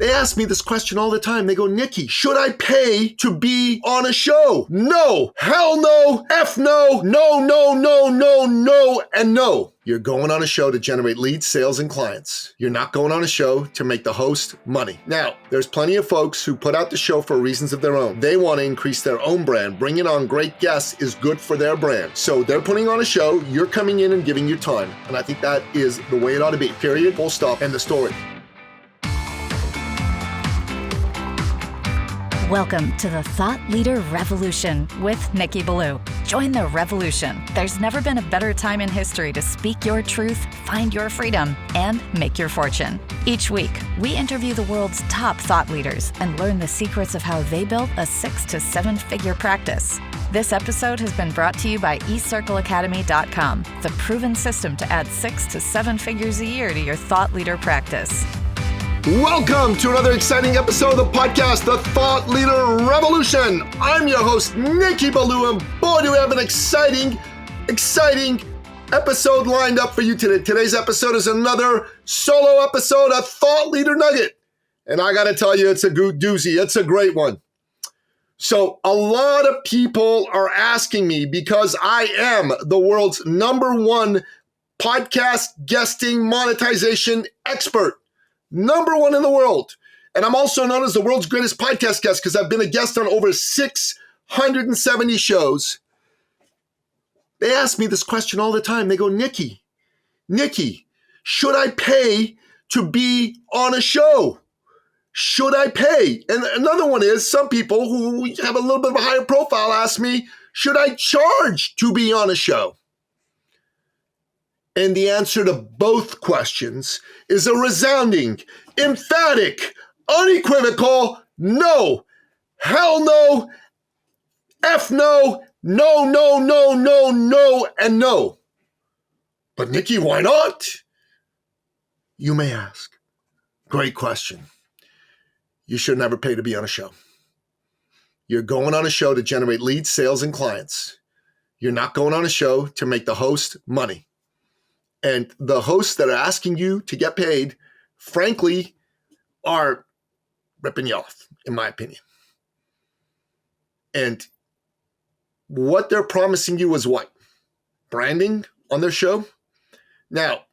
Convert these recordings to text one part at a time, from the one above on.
They ask me this question all the time. They go, Nikki, should I pay to be on a show? No. Hell no. F no. No, no, no, no, no, and no. You're going on a show to generate leads, sales, and clients. You're not going on a show to make the host money. Now, there's plenty of folks who put out the show for reasons of their own. They want to increase their own brand. Bringing on great guests is good for their brand. So they're putting on a show, you're coming in and giving your time. And I think that is the way it ought to be. Period, full stop, end the story. Welcome to the Thought Leader Revolution with Nikki Ballou. Join the revolution. There's never been a better time in history to speak your truth, find your freedom, and make your fortune. Each week, we interview the world's top thought leaders and learn the secrets of how they built a 6 to 7 figure practice. This episode has been brought to you by eCircleacademy.com, the proven system to add 6 to 7 figures a year to your thought leader practice. Welcome to another exciting episode of the podcast, The Thought Leader Revolution. I'm your host, Nikki Ballou, and boy, do we have an exciting episode lined up for you today. Today's episode is another solo episode of Thought Leader Nugget. And I got to tell you, it's a good doozy. It's a great one. So a lot of people are asking me, because I am the world's #1 podcast guesting monetization expert. #1 in the world. And I'm also known as the world's greatest podcast guest because I've been a guest on over 670 shows. They ask me this question all the time. They go, Nikki, should I pay to be on a show? Should I pay? And another one is some people who have a little bit of a higher profile ask me, should I charge to be on a show? And the answer to both questions is a resounding, emphatic, unequivocal no. Hell no. F no. No, no, no, no, no, and no. But Nikki, why not? You may ask. Great question. You should never pay to be on a show. You're going on a show to generate leads, sales, and clients. You're not going on a show to make the host money. And the hosts that are asking you to get paid, frankly, are ripping you off, in my opinion. And what they're promising you is what? Branding on their show? Now,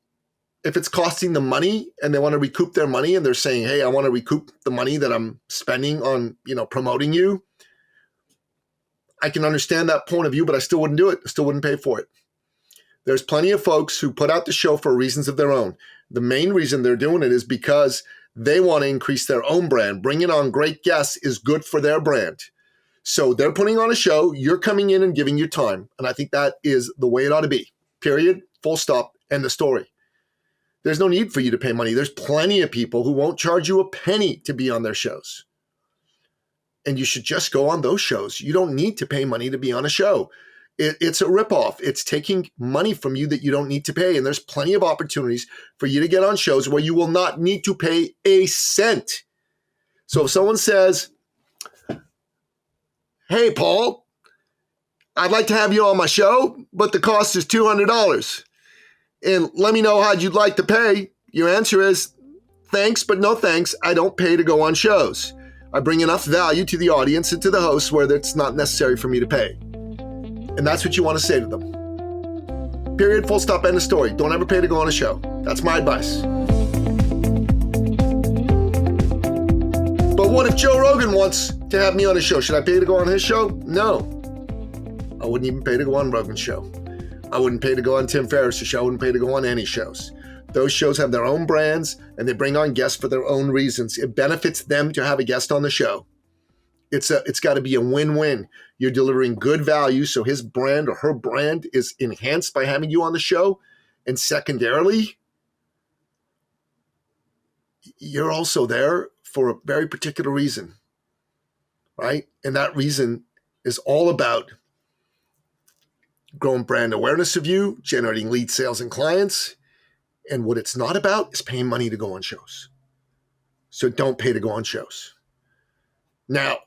if it's costing them money and they want to recoup their money and they're saying, hey, I want to recoup the money that I'm spending on, promoting you, I can understand that point of view, but I still wouldn't do it. I still wouldn't pay for it. There's plenty of folks who put out the show for reasons of their own. The main reason they're doing it is because they want to increase their own brand. Bringing on great guests is good for their brand. So they're putting on a show, you're coming in and giving your time. And I think that is the way it ought to be. Period, full stop, end the story. There's no need for you to pay money. There's plenty of people who won't charge you a penny to be on their shows. And you should just go on those shows. You don't need to pay money to be on a show. It's a ripoff. It's taking money from you that you don't need to pay. And there's plenty of opportunities for you to get on shows where you will not need to pay a cent. So if someone says, hey, Paul, I'd like to have you on my show, but the cost is $200. And let me know how you'd like to pay. Your answer is, thanks, but no thanks. I don't pay to go on shows. I bring enough value to the audience and to the host where it's not necessary for me to pay. And that's what you want to say to them. Period, full stop, end of story. Don't ever pay to go on a show. That's my advice. But what if Joe Rogan wants to have me on his show? Should I pay to go on his show? No. I wouldn't even pay to go on Rogan's show. I wouldn't pay to go on Tim Ferriss's show. I wouldn't pay to go on any shows. Those shows have their own brands and they bring on guests for their own reasons. It benefits them to have a guest on the show. It's got to be a win-win. You're delivering good value, so his brand or her brand is enhanced by having you on the show. And secondarily, you're also there for a very particular reason, right? And that reason is all about growing brand awareness of you, generating lead sales and clients. And what it's not about is paying money to go on shows. So don't pay to go on shows. Now,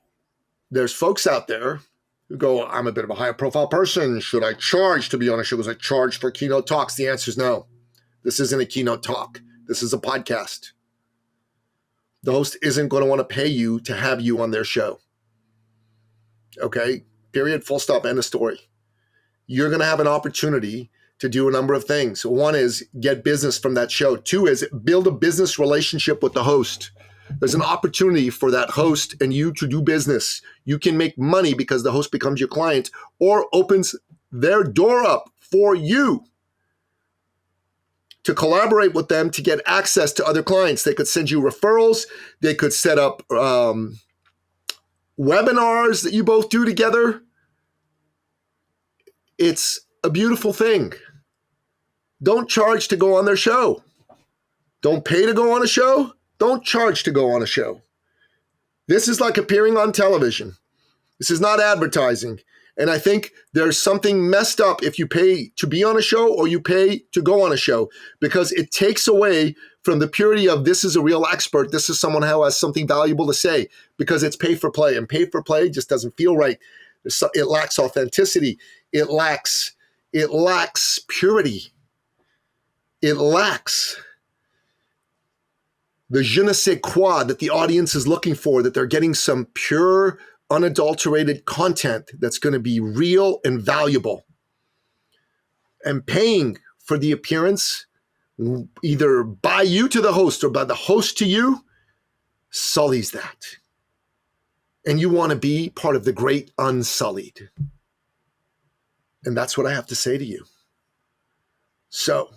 there's folks out there who go, I'm a bit of a higher profile person. Should I charge to be on a show? Was I charge for keynote talks? The answer is no. This isn't a keynote talk. This is a podcast. The host isn't going to want to pay you to have you on their show. Okay? Period, full stop, end of story. You're going to have an opportunity to do a number of things. One is get business from that show. Two is build a business relationship with the host. There's an opportunity for that host and you to do business. You can make money because the host becomes your client or opens their door up for you to collaborate with them to get access to other clients. They could send you referrals. They could set up webinars that you both do together. It's a beautiful thing. Don't charge to go on their show. Don't pay to go on a show. Don't charge to go on a show. This is like appearing on television. This is not advertising. And I think there's something messed up if you pay to be on a show or you pay to go on a show, because it takes away from the purity of this is a real expert. This is someone who has something valuable to say, because it's pay for play, and pay for play just doesn't feel right. It lacks authenticity. It lacks purity. It lacks the je ne sais quoi that the audience is looking for, that they're getting some pure, unadulterated content that's going to be real and valuable. And paying for the appearance, either by you to the host or by the host to you, sullies that. And you want to be part of the great unsullied. And that's what I have to say to you. So,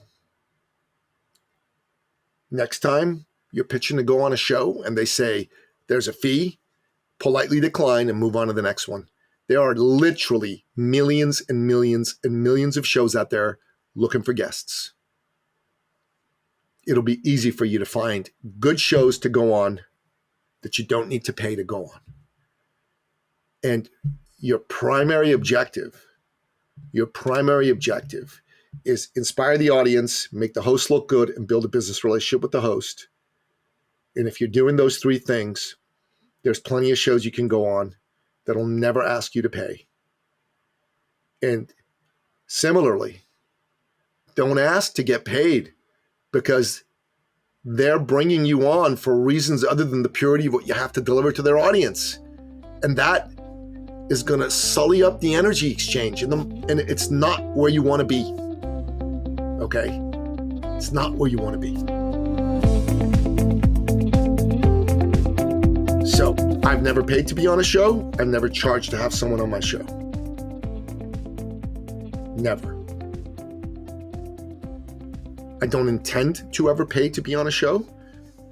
next time you're pitching to go on a show and they say there's a fee, politely decline and move on to the next one. There are literally millions and millions and millions of shows out there looking for guests. It'll be easy for you to find good shows to go on that you don't need to pay to go on. And your primary objective is inspire the audience, make the host look good, and build a business relationship with the host. And if you're doing those three things, there's plenty of shows you can go on that'll never ask you to pay. And similarly, don't ask to get paid, because they're bringing you on for reasons other than the purity of what you have to deliver to their audience. And that is going to sully up the energy exchange. And it's not where you want to be. Okay? It's not where you want to be. So, I've never paid to be on a show. I've never charged to have someone on my show. Never. I don't intend to ever pay to be on a show,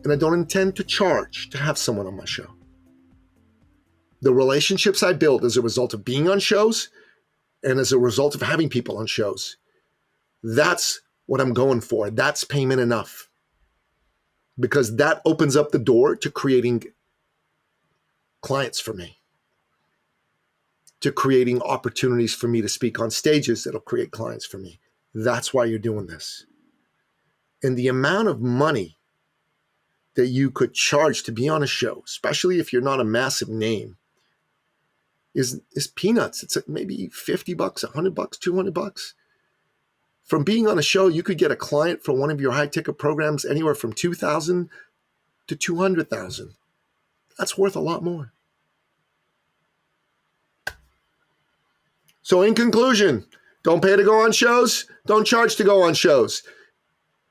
and I don't intend to charge to have someone on my show. The relationships I build as a result of being on shows and as a result of having people on shows, that's what I'm going for. That's payment enough, because that opens up the door to creating clients for me, to creating opportunities for me to speak on stages that'll create clients for me. That's why you're doing this. And the amount of money that you could charge to be on a show, especially if you're not a massive name, is peanuts. It's maybe $50, $100, $200. From being on a show, you could get a client for one of your high-ticket programs anywhere from $2,000 to $200,000. That's worth a lot more. So in conclusion, don't pay to go on shows. Don't charge to go on shows.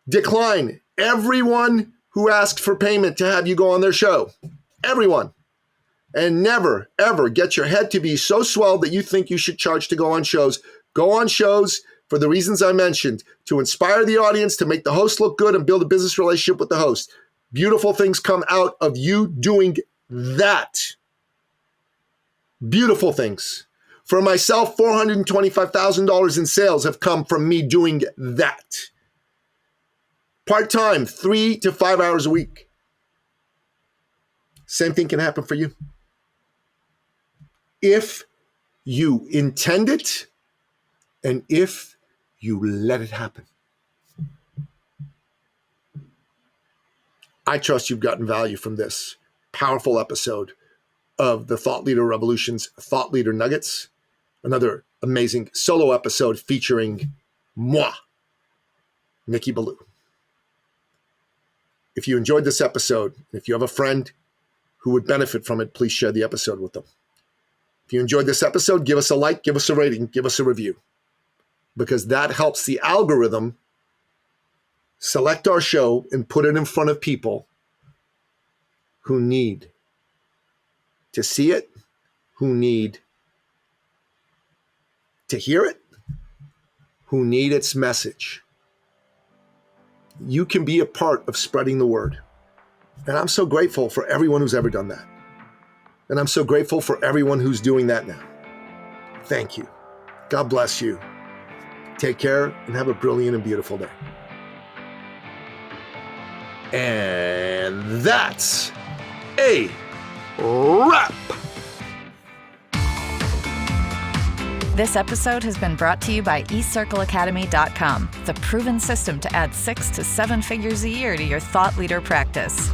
Decline everyone who asked for payment to have you go on their show. Everyone. And never, ever get your head to be so swelled that you think you should charge to go on shows. Go on shows for the reasons I mentioned, to inspire the audience, to make the host look good, and build a business relationship with the host. Beautiful things come out of you doing that. Beautiful things. For myself, $425,000 in sales have come from me doing that. Part-time, 3 to 5 hours a week. Same thing can happen for you. If you intend it and if you let it happen. I trust you've gotten value from this powerful episode of the Thought Leader Revolution's Thought Leader Nuggets. Another amazing solo episode featuring moi, Nikki Ballou. if you enjoyed this episode, if you have a friend who would benefit from it, please share the episode with them. If you enjoyed this episode, give us a like, give us a rating, give us a review, because that helps the algorithm select our show and put it in front of people who need to see it, who need to hear it, who need its message. You can be a part of spreading the word. And I'm so grateful for everyone who's ever done that. And I'm so grateful for everyone who's doing that now. Thank you. God bless you. Take care and have a brilliant and beautiful day. And that's a wrap. This episode has been brought to you by eCircleAcademy.com, the proven system to add 6 to 7 figures a year to your thought leader practice.